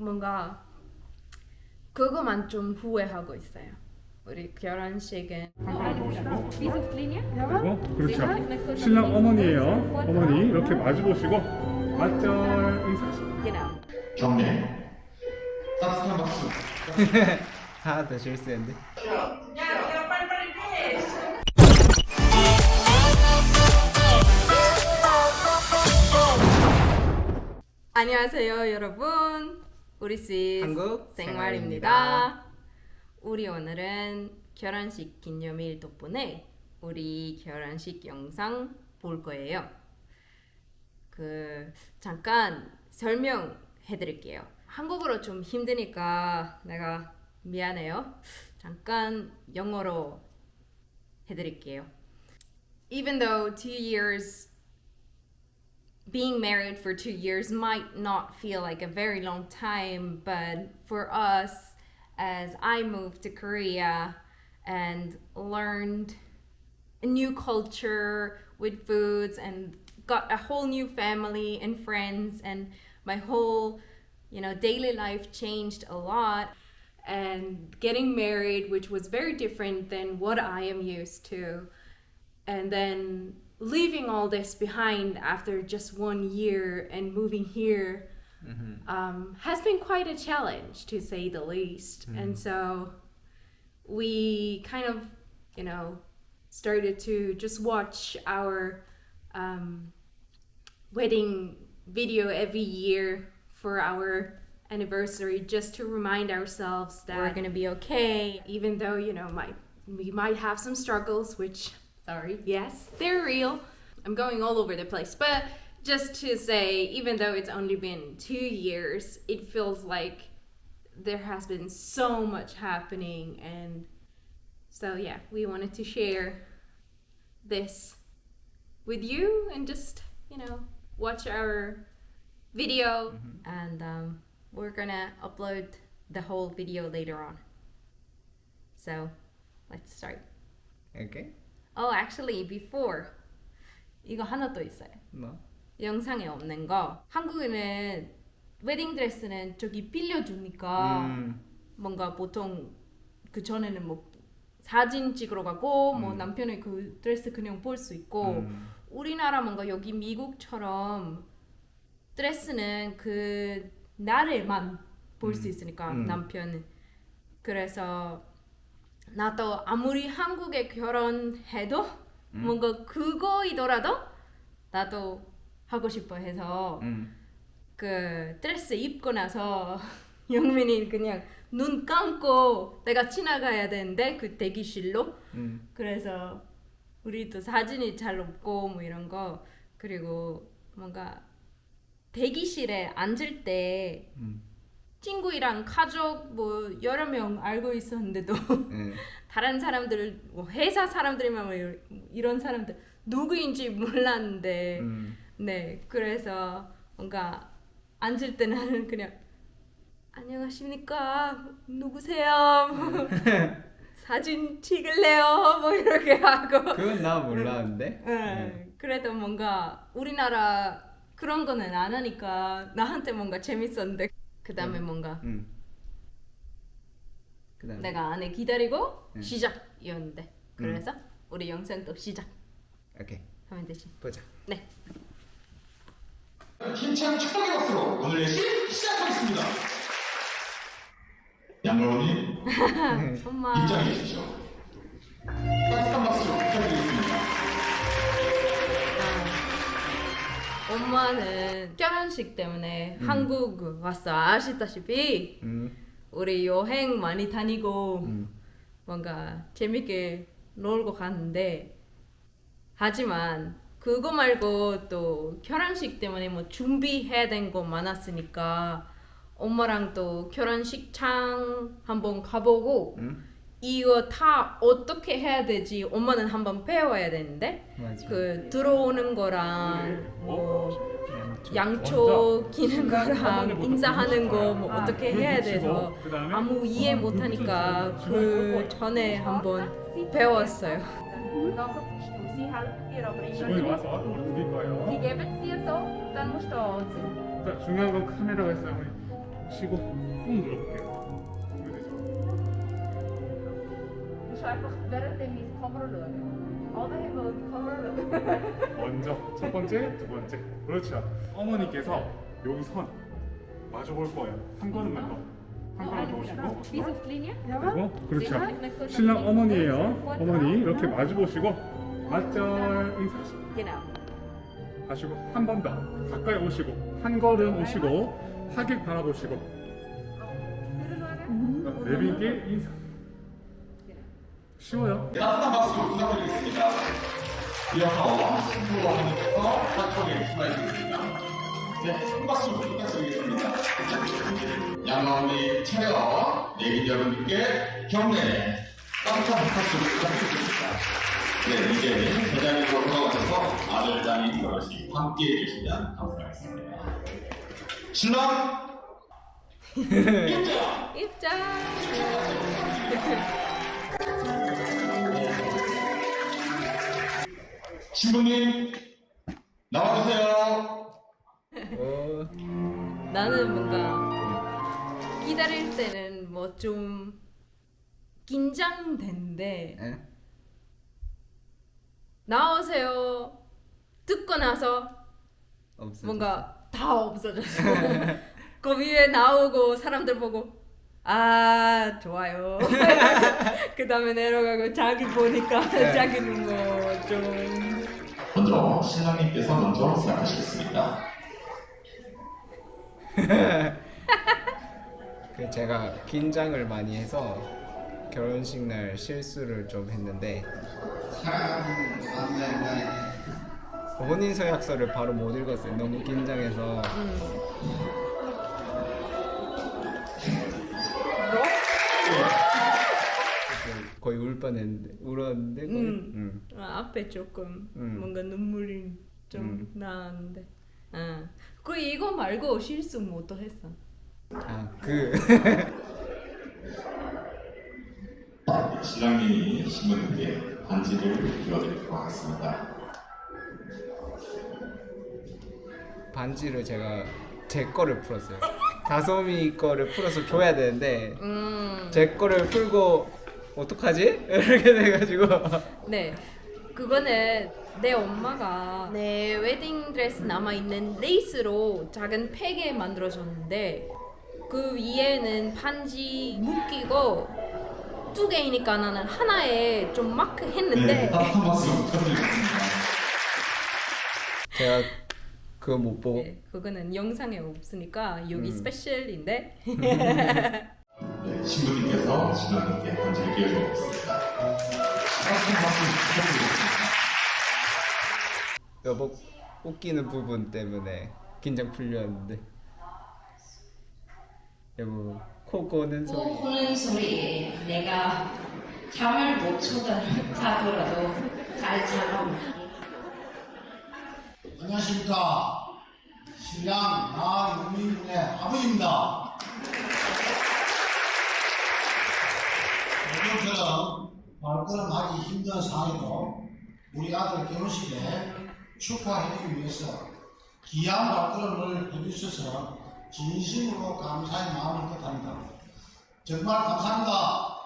뭔가 그거만 좀 후회하고 있어요. 우리 결혼식은 그리고 그렇죠. 신랑 어머니예요. 어머니 이렇게 마주 보시고 맞절 인사하시고. 경례 따뜻한 박수. 하나 더 실수했는데. 안녕하세요 여러분. 우리 sis 한국 생활입니다. 우리 오늘은 결혼식 기념일 덕분에 우리 결혼식 영상 볼 거예요. 잠깐 설명해 드릴게요. 한국어로 좀 힘드니까 내가 미안해요. 잠깐 영어로 해 드릴게요. Even though 2 years being married for 2 years might not feel like a very long time, but for us, as I moved to Korea and learned a new culture with foods and got a whole new family and friends, and my whole daily life changed a lot, and getting married, which was very different than what I am used to, and then leaving all this behind after just 1 year and moving here has been quite a challenge, to say the least. And so we kind of started to just watch our wedding video every year for our anniversary, just to remind ourselves that we're gonna be okay, even though we might have some struggles, which sorry, yes, they're real. I'm going all over the place. But just to say, even though it's only been 2 years, it feels like there has been so much happening. And so, yeah, we wanted to share this with you and just, watch our video. And we're gonna upload the whole video later on. So, let's start. Okay. Oh, actually, before 이거 하나 또 있어요. 뭐? 영상에 없는 거. 한국에는 웨딩 드레스는 저기 빌려주니까 뭔가 보통 그 전에는 뭐 사진 찍으러 가고 뭐 남편의 그 드레스 그냥 볼 수 있고 우리나라 뭔가 여기 미국처럼 드레스는 그 날에만 볼 수 있으니까 남편은. 그래서 나도 아무리 한국에 결혼해도 뭔가 그거이더라도 나도 하고 싶어 해서 그 드레스 입고 나서 영민이 그냥 눈 감고 내가 지나가야 되는데 그 대기실로 그래서 우리도 사진이 잘 없고 뭐 이런 거. 그리고 뭔가 대기실에 앉을 때 친구랑 가족 뭐 여러 명 알고 있었는데도 다른 사람들 뭐 회사 사람들이면 뭐 이런 사람들 누구인지 몰랐는데 네, 그래서 뭔가 앉을 때 나는 그냥 안녕하십니까 누구세요 사진 찍을래요 뭐 이렇게 하고. 그건 나 몰랐는데. 그래도 뭔가 우리나라 그런 거는 안 하니까 나한테 뭔가 재밌었는데 그 다음에 뭔가 그다음에 내가 안에 기다리고 시작이었는데 그래서 우리 영상 또 시작 오케이. 하면 되지. 보자. 네. 힘찬 축복의 박수로 오늘 예식 시작하겠습니다. 양로원님 엄마 입장해 주십시오. 따뜻한 박수 부탁드리겠습니다. 엄마는 결혼식 때문에 한국 왔어. 아시다시피 우리 여행 많이 다니고 뭔가 재밌게 놀고 갔는데 하지만 그거 말고 또 결혼식 때문에 뭐 준비해야 된 거 많았으니까 엄마랑 또 결혼식장 한번 가보고 이거 다 어떻게 해야 되지 엄마는 한번 배워야 되는데 맞아. 그 들어오는 거랑 뭐 양초 기는 거랑 인사하는 거 뭐 어떻게 해야 돼서 아무 이해 못하니까 그 전에 한번 배웠어요. Sie helfen dir, aber immer 오늘 nicht. 와서 드릴 거예요. Sie geben es dir so, dann musst du anziehen. 중요한 건 카메라가 있어요. 쉬고 꾹 눌러볼게요. Dus einfach währenddem wir die Kamera schauen. Alle haben die Kamera schauen. 먼저 첫 번째, 두 번째. 그렇죠. 어머니께서 여기 선 마주 볼 거예요. 한 걸음만 더. 한 걸음 더 오시고. Bis auf die Linie? 그리고 그렇죠. 신랑 어머니예요. 어머니 이렇게 마주 보시고 맞절 인사하시고 Genau. 하시고 한 번 더 가까이 오시고 한 걸음 오시고 하객 바라보시고 내빈께 인사. 쉬워요. 따뜻한 박수로 부탁드리겠습니다. 이어서 신부 어머니께서 사총에 수고하시겠습니다. 네, 큰 박수 부탁드리겠습니다. 양어머니 차려 내빈 여러분께 경례 따뜻한 박수 부탁드리겠습니다. 네, 이제 대장님으로 돌아가셔서 아들, 딸이 결혼식 함께 해주시면 감사하겠습니다. 신랑 입장! 입장. 신부님 나와주세요. 나는 뭔가 기다릴 때는 뭐 좀 긴장된데 에? 나오세요 듣고 나서 없어. 뭔가 다 없어졌어. 그 위에 나오고 사람들 보고 아 좋아요. 그 다음에 내려가고 자기 보니까 자기는 뭐좀 먼저 신랑님께서 먼저 시작하시겠습니다. 그 제가 긴장을 많이 해서 결혼식 날 실수를 좀 했는데 혼인 서약서를 바로 못 읽었어요. 너무 긴장해서. 거의 울 뻔했는데 울었는데 거의. 앞에 조금 음. 뭔가 눈물이 좀 나는데 그 이거 말고 실수 뭐 또 했어? 그 신랑님이 신부님께 반지를 주어드리도록 하겠습니다. 반지를 제가 제 거를 풀었어요. 다솜이 거를 풀어서 줘야 되는데 제 거를 풀고 어떡하지? 이렇게 돼가지고 네, 그거는 내 엄마가 내 웨딩 드레스 남아 있는 레이스로 작은 팩에 만들어줬는데 그 위에는 반지 묶이고 2개이니까 나는 하나에 좀 마크 했는데 따뜻한 박수 부탁드리겠습니다. 제가 그거 못 보고 네, 그거는 영상에 없으니까 여기 스페셜인데 네, 신부님께서 신랑님께 반지를 끼워주겠습니다. 따뜻한 박수 부탁드리겠습니다. 여보 웃기는 부분 때문에 긴장 풀렸는데 여보 코 고는 코 소리 고는 소리에 내가 잠을 못 자더라도 잘 참아볼게. 안녕하십니까. 신랑 나윤민군의 아버지입니다. 요즘처럼 말걸음 하기 힘든 상황에도 우리 아들 결혼식에 축하해주기 위해서 귀한 말걸음을 해주셔서 진심으로 감사의 마음을 뜻합니다. 정말 감사합니다.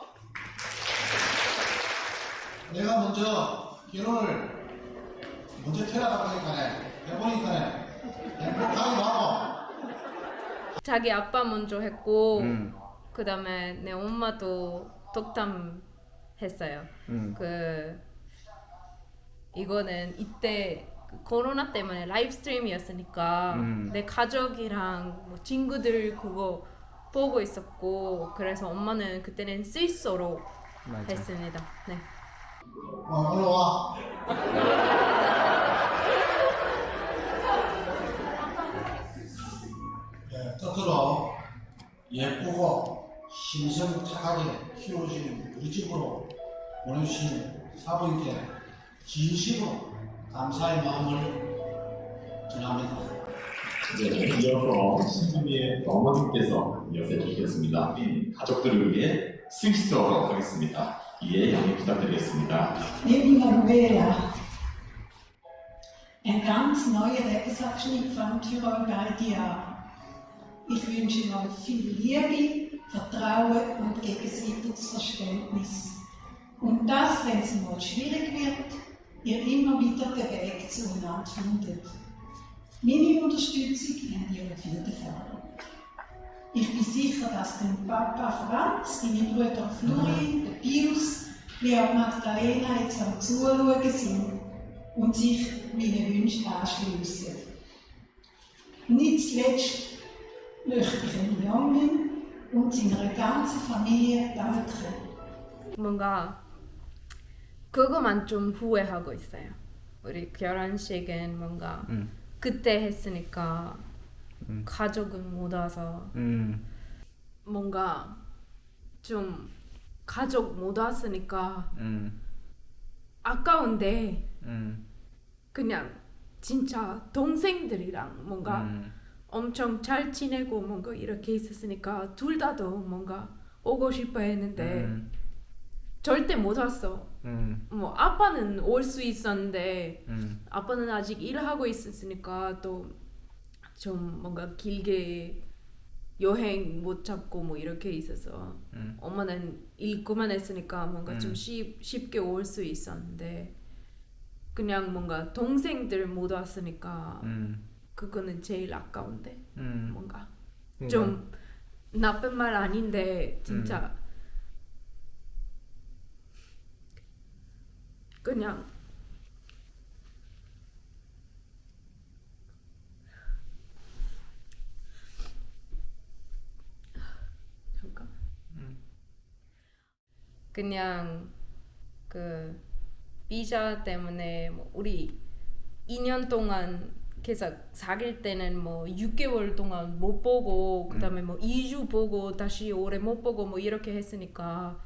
내가 먼저 결혼을 먼저 태어나다 해보니까 행복하기도 하고 자기 아빠 먼저 했고 음. 그 다음에 내 엄마도 독담 했어요. 그 이거는 이때 그 코로나 때문에 라이브 스트림이었으니까 내 가족이랑 뭐 친구들 그거 보고 있었고 그래서 엄마는 그때는 스위스어로 맞아. 했습니다. 네. 오늘 와. 네, 끝으로 예쁘고 심성착하게 키워주신 우리 집으로 보내주신 사부님께 진심으로 감사의 마음을 전합니다. 네, 이어서 신부님의 어머님께서 이어서 해주시겠습니다. 가족들을 위해 스위스어로 하겠습니다. 이해 양해 부탁드리겠습니다. Liebe Manuela, ein ganz neuer Lebensabschnitt fängt für euch beide an. Ich wünsche euch viel Liebe, Vertrauen und gegenseitiges Verständnis. Und dass, wenn es mal schwierig wird, ihr immer wieder den Weg zueinander findet. Meine Unterstützung habt ihr auf jeden Fall. Ich bin sicher, dass dein Papa Franz, deine Brüder Florin, der Pius, wie auch Magdalena jetzt am Zuschauen sind und sich meinen Wünschen anschliessen. Nicht zuletzt möchte ich dem Jungen und seiner ganzen Familie danken. 뭔가 그거만 좀 후회하고 있어요. 우리 결혼식은 뭔가 그때 했으니까 가족은 못 와서 뭔가 좀 가족 못 왔으니까 아까운데 그냥 진짜 동생들이랑 뭔가 엄청 잘 지내고 뭔가 이렇게 있었으니까 둘 다도 뭔가 오고 싶어 했는데 절대 못 왔어. 뭐 아빠는 올 수 있었는데 아빠는 아직 일하고 있었으니까 또 좀 뭔가 길게 여행 못 잡고 뭐 이렇게 있어서 엄마는 일 그만했으니까 뭔가 좀 쉽게 올 수 있었는데 그냥 뭔가 동생들 못 왔으니까 그거는 제일 아까운데 뭔가 좀 나쁜 말 아닌데 진짜 그냥 잠깐 그냥 그 비자 때문에 뭐 우리 2년 동안 계속 사귈 때는 뭐 6개월 동안 못 보고 그다음에 뭐 2주 보고 다시 오래 못 보고 뭐 이렇게 했으니까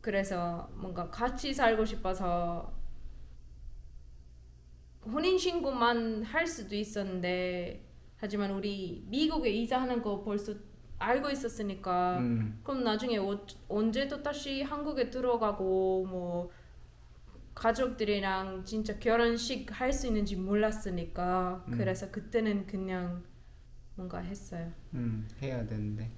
그래서 뭔가 같이 살고 싶어서 혼인신고만 할 수도 있었는데 하지만 우리 미국에 이사하는 거 벌써 알고 있었으니까 그럼 나중에 언제 또 다시 한국에 들어가고 뭐 가족들이랑 진짜 결혼식 할 수 있는지 몰랐으니까 그래서 그때는 그냥 뭔가 했어요. 해야 되는데.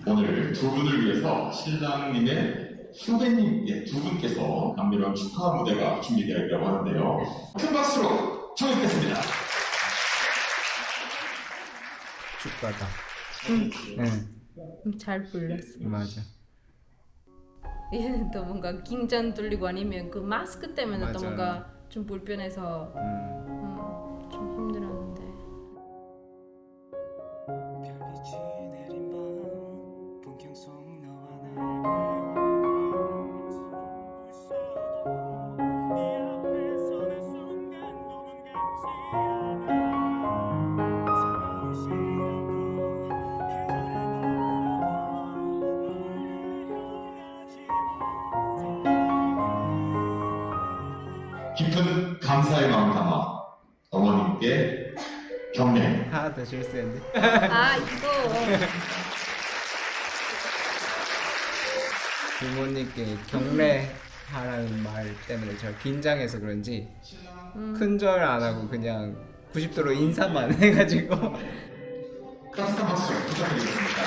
오늘 두 분을 위해서 신랑님의 후배님 두 분께서 감미로운 축하 무대가 준비되어 있다고 하는데요. 큰 박수로 청해드리겠습니다. 축가다. 잘 불렀어. 맞아. 얘는 또 뭔가 긴장 뚫리고 아니면 그 마스크 때문에 또 맞아요. 뭔가 좀 불편해서 좀 힘들었는데. 별빛이 내린 밤 풍경 속 너와 깊은 감사의 마음 담아 어머님께 경례. 하나 더 실수했네. 아 이거 부모님께 경례하라는 말 때문에 제가 긴장해서 그런지 큰절 안 하고 그냥 90도로 인사만 해가지고 따뜻한 박수 부탁드리겠습니다.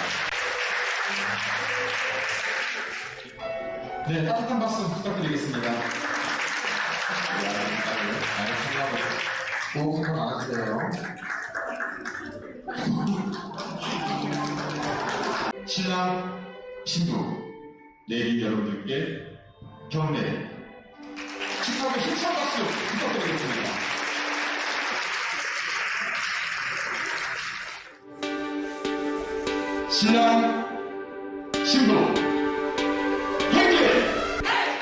네, 따뜻한 박수 부탁드리겠습니다. 호흡 안 하세요. 신랑, 신부, 내린 여러분들께 경례, 축하의 힘찬 박수 부탁드리겠습니다. 신랑, 신부, 경례,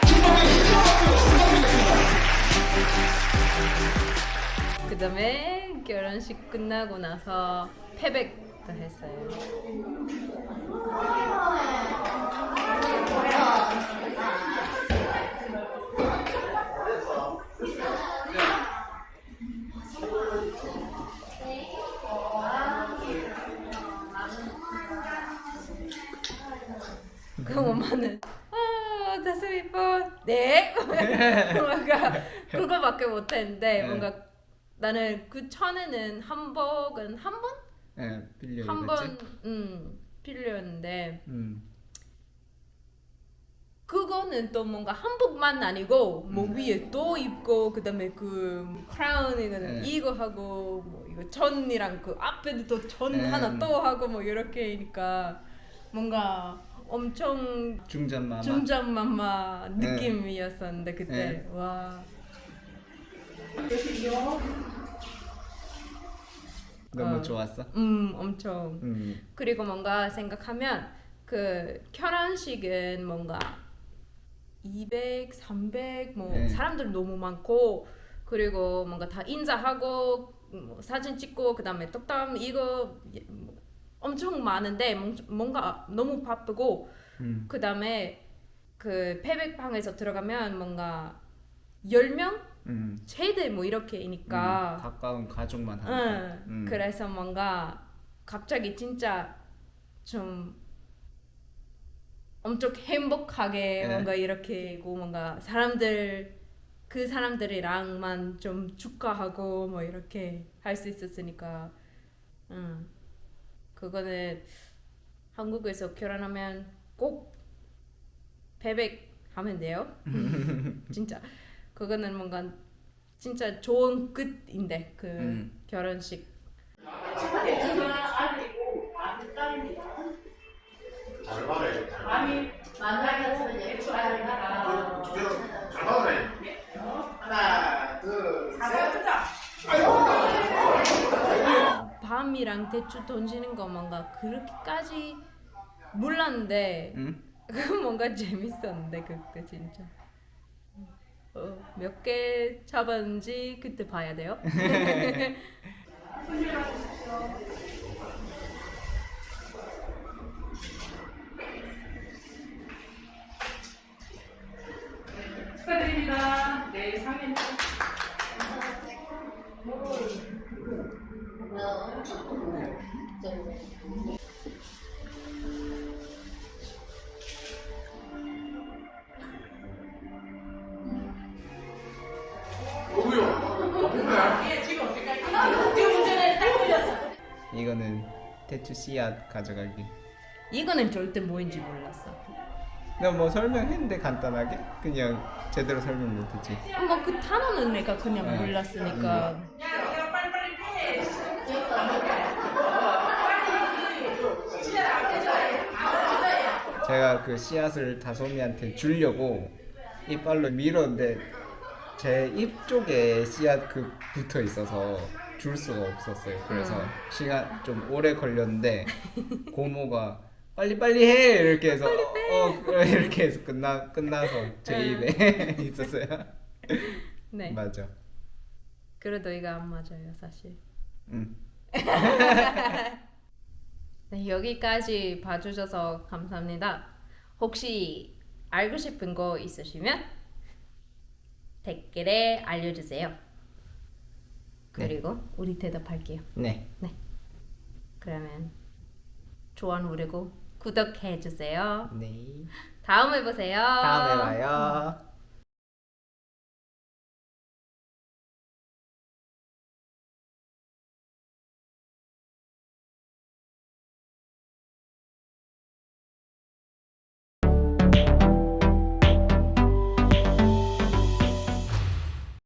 축하의 힘찬 박수 부탁드리겠습니다. 그 다음에 결혼식 끝나고 나서 패백도 했어요. 그 엄마는 다섯 이뻐 네 뭔가 그거밖에 못했는데 뭔가 나는 그 전에는 한복은 한 번 예, 빌려 한 입었지. 번 빌렸는데 음. 그거는 또 뭔가 한복만 아니고 뭐 위에 또 입고 그다음에 그 크라운이거든 네. 이거 하고 뭐 이거 전이랑 그 앞에도 또 전 네. 하나 또 하고 뭐 이렇게니까 뭔가 엄청 중전마마. 중전마마 네. 느낌이었었는데 그때 네. 와 너무 좋았어. 엄청 음. 그리고 뭔가 생각하면 그 결혼식은 뭔가 200, 300 뭐 네. 사람들 너무 많고 그리고 뭔가 다 인사하고 뭐 사진 찍고 그다음에 떡담 이거 뭐 엄청 많은데 뭔가 너무 바쁘고 그다음에 그 패백방에서 들어가면 뭔가 10명 최대 뭐 이렇게니까 가까운 가족만 하니까. 그래서 뭔가 갑자기 진짜 좀 엄청 행복하게 네. 뭔가 이렇게고 뭔가 사람들 그 사람들이랑만 좀 축하하고 뭐 이렇게 할 수 있었으니까 그거는 한국에서 결혼하면 꼭 패백 하면 돼요. 진짜 그거는 뭔가 진짜 좋은 끝인데 그 결혼식. 밤이랑 대추 던지는 거 뭔가 그렇게까지 몰랐는데 그 뭔가 재밌었는데 그때 진짜 몇 개 잡았는지 그때 봐야 돼요. 축하드립니다. 네, 상현. 이거는 대추 씨앗 가져가기. 이거는 절대 뭐인지 몰랐어. 내가 뭐 설명했는데 간단하게 그냥 제대로 설명 못했지. 뭐 그 단어는 내가 그냥 몰랐으니까. 제가 그 씨앗을 다솜이한테 주려고 이빨로 밀었는데 제 입 쪽에 씨앗 그 붙어 있어서 줄 수가 없었어요. 그래서 시간 좀 오래 걸렸는데 고모가 빨리 해 이렇게 해서 이렇게 해서 끝나서 제 입에 있었어요. 네. 맞아. 그래도 이거 안 맞아요, 사실. 응. 네, 여기까지 봐주셔서 감사합니다. 혹시 알고 싶은 거 있으시면 댓글에 알려주세요. 그리고 우리 대답할게요. 네. 그러면 좋아요 누르고 구독해주세요. 네. 다음에 보세요. 다음에 봐요.